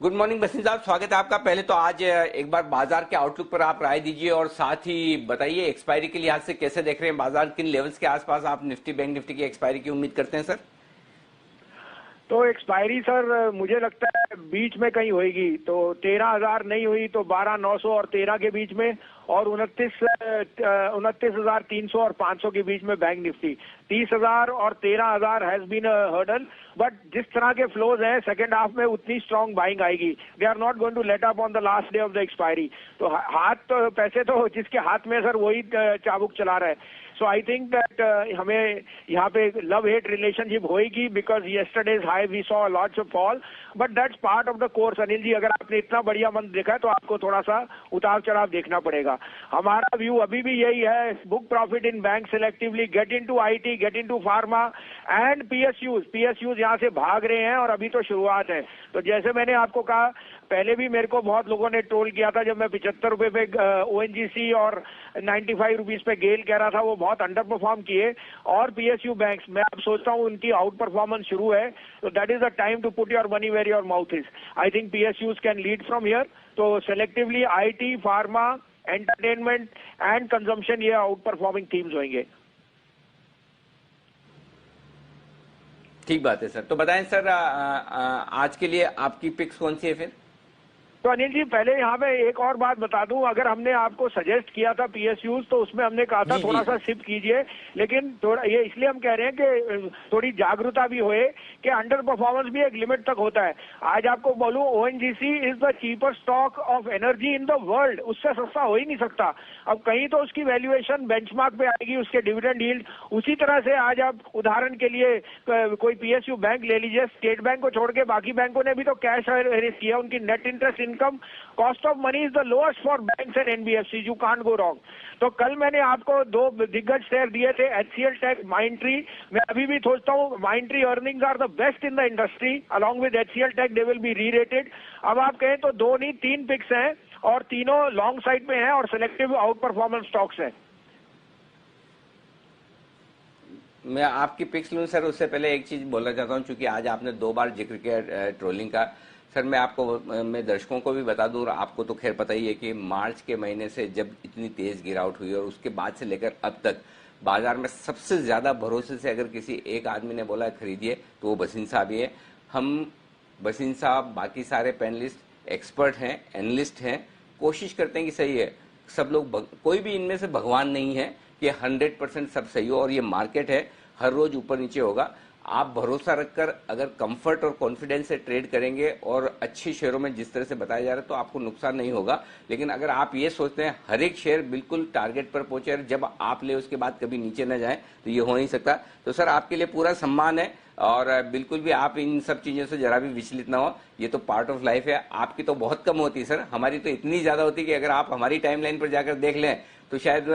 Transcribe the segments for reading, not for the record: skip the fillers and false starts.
Good morning Bassein साहब, स्वागत है आपका। पहले तो आज एक बार बाजार के आउटलुक पर आप राय दीजिए और साथ ही बताइए एक्सपायरी के लिहाज से कैसे देख रहे हैं बाजार, किन लेवल्स के आसपास आप निफ्टी बैंक निफ्टी की एक्सपायरी की उम्मीद करते हैं सर? तो एक्सपायरी सर मुझे लगता है बीच में कहीं होगी, तो 13,000 नहीं हुई तो 12,900 और 13 के बीच में, और 29,300 और 500 के बीच में बैंक निफ्टी। 30,000 और 13,000 हैज बीन हर्डल, बट जिस तरह के फ्लोज हैं सेकंड हाफ में उतनी स्ट्रांग बाइंग आएगी। They are not going to let up on the last day of the expiry. तो हाथ तो पैसे तो जिसके हाथ में सर वही चाबुक चला रहा है। सो आई थिंक दैट हमें यहाँ पे लव हेट रिलेशनशिप होगी, because yesterday's high we saw lots of fall, but that's part of the course. Anil ji, अगर आपने इतना बढ़िया मंथ देखा है तो आपको थोड़ा सा उतार चढ़ाव देखना पड़ेगा। हमारा व्यू अभी भी यही है, book profit in bank selectively, get into IT, get into pharma and PSUs यहाँ से भाग रहे हैं और अभी तो शुरुआत है। तो जैसे मैंने आपको कहा, पहले भी मेरे को बहुत लोगों ने ट्रोल किया था जब मैं 75 रुपए पे ओएनजीसी और 95 रुपीज पे गेल कह रहा था, वो बहुत अंडर परफॉर्म किए। और पीएसयू बैंक्स मैं अब सोचता हूँ उनकी आउट परफॉर्मेंस शुरू है, तो that is the time to put your money where your mouth is. I think PSUs can lead from here. तो selectively IT, pharma, entertainment and consumption, ये आउट परफॉर्मिंग थीम्स होंगे। ठीक बात है सर। तो बताएं सर, आज के लिए आपकी पिक्स कौन सी है फिर? तो अनिल जी, पहले यहाँ पे एक और बात बता दूं, अगर हमने आपको सजेस्ट किया था पीएसयूज तो उसमें हमने कहा था थोड़ा सा शिफ्ट कीजिए, लेकिन थोड़ा ये इसलिए हम कह रहे हैं कि थोड़ी जागरूकता भी होए कि अंडर परफॉर्मेंस भी एक लिमिट तक होता है। आज आपको बोलूं, ONGC is the cheaper stock of energy in the world, उससे सस्ता हो ही नहीं सकता। अब कहीं तो उसकी वैल्यूएशन बेंचमार्क पे आएगी, उसके डिविडेंड यील्ड। उसी तरह से आज आप उदाहरण के लिए कोई पीएसयू बैंक ले लीजिए, स्टेट बैंक को छोड़ के बाकी बैंकों ने भी तो कैश रेज किया, उनकी net interest income, cost of money is the lowest for banks and NBFC, you can't go wrong. तो कल मैंने आपको दो दिग्गज शेयर दिए थे, एचसीएल टेक, माइंडट्री। मैं अभी भी सोचता हूँ Mindtree earnings are the best in the industry, along with HCL tech they will be rerated. अब आप कहें तो दो नहीं 3 पिक्स हैं और तीनों लॉन्ग साइड में हैं और सिलेक्टिव आउट परफॉर्मेंस स्टॉक्स हैं। मैं आपकी पिक्स लूं सर, उससे पहले एक चीज बोलना चाहता हूं, चूंकि आज आपने 2 बार जिक्र किया ट्रोलिंग का। सर मैं आपको, मैं दर्शकों को भी बता दूं और आपको तो खैर पता ही है कि मार्च के महीने से जब इतनी तेज गिरावट हुई और उसके बाद से लेकर अब तक बाजार में सबसे ज्यादा भरोसे से अगर किसी एक आदमी ने बोला खरीदिए तो वो बसिन साहब ही है। हम बसिन साहब, बाकी सारे पैनलिस्ट एक्सपर्ट हैं, एनालिस्ट हैं, कोशिश करते हैं कि सही है। सब लोग, कोई भी इनमें से भगवान नहीं है कि 100% सब सही हो, और ये मार्केट है, हर रोज ऊपर नीचे होगा। आप भरोसा रखकर अगर कंफर्ट और कॉन्फिडेंस से ट्रेड करेंगे और अच्छे शेयरों में जिस तरह से बताया जा रहा है तो आपको नुकसान नहीं होगा। लेकिन अगर आप ये सोचते हैं हर एक शेयर बिल्कुल टारगेट पर पहुंचे और जब आप ले उसके बाद कभी नीचे न जाए, तो ये हो नहीं सकता। तो सर आपके लिए पूरा सम्मान है और बिल्कुल भी आप इन सब चीजों से जरा भी विचलित ना हो, ये तो पार्ट ऑफ लाइफ है। आपकी तो बहुत कम होती है सर, हमारी तो इतनी ज्यादा होती है कि अगर आप हमारी टाइमलाइन पर जाकर देख लें तो शायद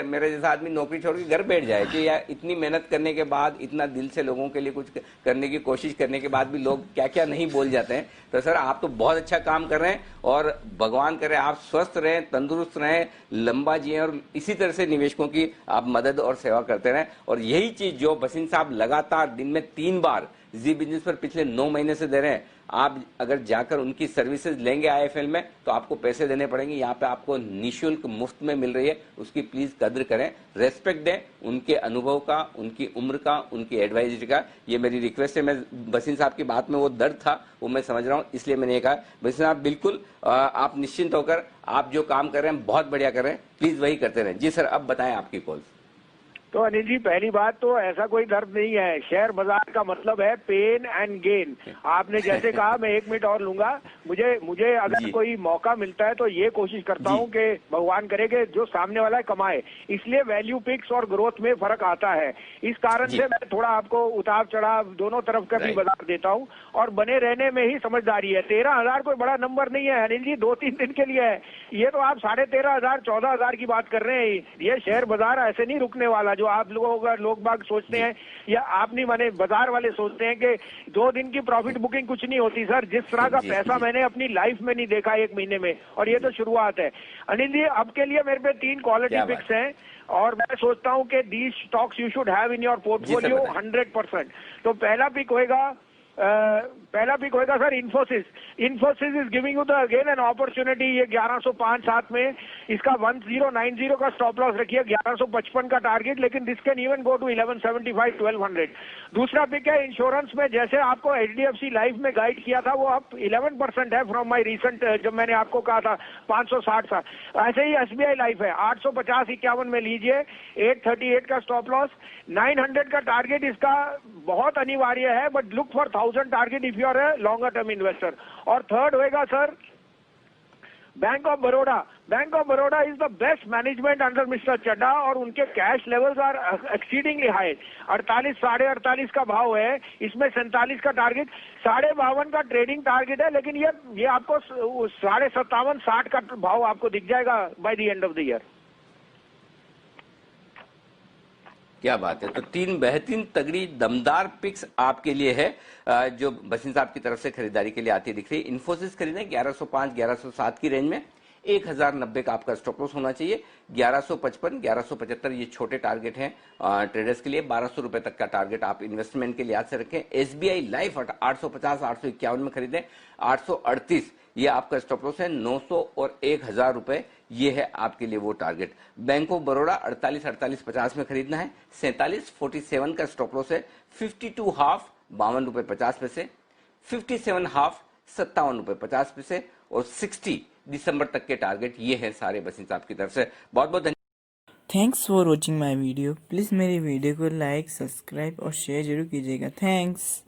मेरे जैसा आदमी नौकरी छोड़ के घर बैठ जाए कि यार इतनी मेहनत करने के बाद, इतना दिल से लोगों के लिए कुछ करने की कोशिश करने के बाद भी लोग क्या क्या नहीं बोल जाते हैं। तो सर आप तो बहुत अच्छा काम कर रहे हैं और भगवान करे आप स्वस्थ रहें, तंदुरुस्त रहें, लंबा जिए और इसी तरह से निवेशकों की आप मदद और सेवा करते रहें। और यही चीज जो बसिन साहब लगातार दिन में 3 बार जी बिजनेस पर पिछले 9 महीने से दे रहे हैं, आप अगर जाकर उनकी सर्विसेज लेंगे आईएफएल में तो आपको पैसे देने पड़ेंगे। यहाँ पे आपको निःशुल्क मुफ्त में मिल रही है, उसकी प्लीज कद्र करें, रेस्पेक्ट दें उनके अनुभव का, उनकी उम्र का, उनकी एडवाइजरी का। ये मेरी रिक्वेस्ट है। मैं बसिन साहब की बात में वो दर्द था वो मैं समझ रहा हूँ, इसलिए मैंने ये कहा। बसिन साहब बिल्कुल आप निश्चिंत होकर, आप जो काम कर रहे हैं बहुत बढ़िया कर रहे हैं, प्लीज वही करते रहें। जी सर, अब बताएं आपकी कॉल्स। तो अनिल जी, पहली बात तो ऐसा कोई दर्द नहीं है, शेयर बाजार का मतलब है पेन एंड गेन। आपने जैसे कहा, मैं 1 मिनट और लूंगा। मुझे अगर कोई मौका मिलता है तो ये कोशिश करता हूं कि भगवान करे कि जो सामने वाला है कमाए, इसलिए वैल्यू पिक्स और ग्रोथ में फर्क आता है। इस कारण से मैं थोड़ा आपको उतार चढ़ाव दोनों तरफ का भी बाजार देता हूं और बने रहने में ही समझदारी है। 13,000 कोई बड़ा नंबर नहीं है अनिल जी, 2-3 दिन के लिए है ये। तो आप 13,500 14,000 की बात कर रहे हैं। ये शेयर बाजार ऐसे नहीं रुकने वाला जो आप लोगों का लोग बाग सोचते हैं, या आप नहीं माने बाजार वाले सोचते हैं कि 2 दिन की प्रॉफिट बुकिंग कुछ नहीं होती। सर जिस तरह का पैसा मैंने अपनी लाइफ में नहीं देखा 1 महीने में, और ये तो शुरुआत है। अनिल जी, अब के लिए मेरे पे 3 क्वालिटी पिक्स हैं और मैं सोचता हूं कि these stocks you should have in your portfolio 100%। तो पहला पिक होएगा पहला पिक होगा sir Infosys. Infosys is giving you the again an opportunity. ये 1105-7 में इसका 1090 का स्टॉप लॉस रखिए, 1155 का टारगेट, लेकिन this can even go to 1175 1200। दूसरा पिक है इंश्योरेंस में, जैसे आपको एचडीएफसी लाइफ में गाइड किया था वो अब 11% है फ्रॉम माई रिसेंट, जब मैंने आपको कहा था 560 था, ऐसे ही एसबीआई लाइफ है 850-51 में लीजिए, 838 का स्टॉप लॉस, 900 का टारगेट इसका बहुत अनिवार्य है, but look for 1000 target if you are a longer term investor. और थर्ड होएगा sir bank of Baroda. Bank of Baroda is the best management under mister Chadha और उनके cash levels are exceedingly high. 48, 48.5 का भाव है, इसमें 47 का टारगेट, 52.5 का ट्रेडिंग टारगेट है, लेकिन ये आपको 57.5 60 का भाव आपको दिख जाएगा by the end of the year. क्या बात है। तो 3 बेहतरीन तगड़ी दमदार पिक्स आपके लिए है जो बसिन साहब की तरफ से खरीदारी के लिए आती दिख रही है। इन्फोसिस खरीदें 1105 1107 की रेंज में, 1090 का आपका स्टॉप लॉस होना चाहिए, 1155 1175 ये छोटे टारगेट हैं ट्रेडर्स के लिए, 1200 रुपए तक का टारगेट आप इन्वेस्टमेंट के लिहाज से रखें। एसबीआई लाइफ 850 851 में खरीदें, 838 ये आपका स्टॉप लॉस है, 900 और 1000 रुपए ये है आपके लिए वो टारगेट। बैंक ऑफ बड़ौदा 48-48-50 में खरीदना है, 47-47 का स्टॉप लॉस है, 52 हाफ 52 रुपए 50 पैसे, 57 हाफ 57 रुपए 50 पैसे और 60 दिसंबर तक के टारगेट ये हैं सारे बसिन साहब की तरफ से। बहुत बहुत thanks for watching my video. Please मेरी वीडियो को लाइक, सब्सक्राइब और शेयर जरूर कीजिएगा। थैंक्स।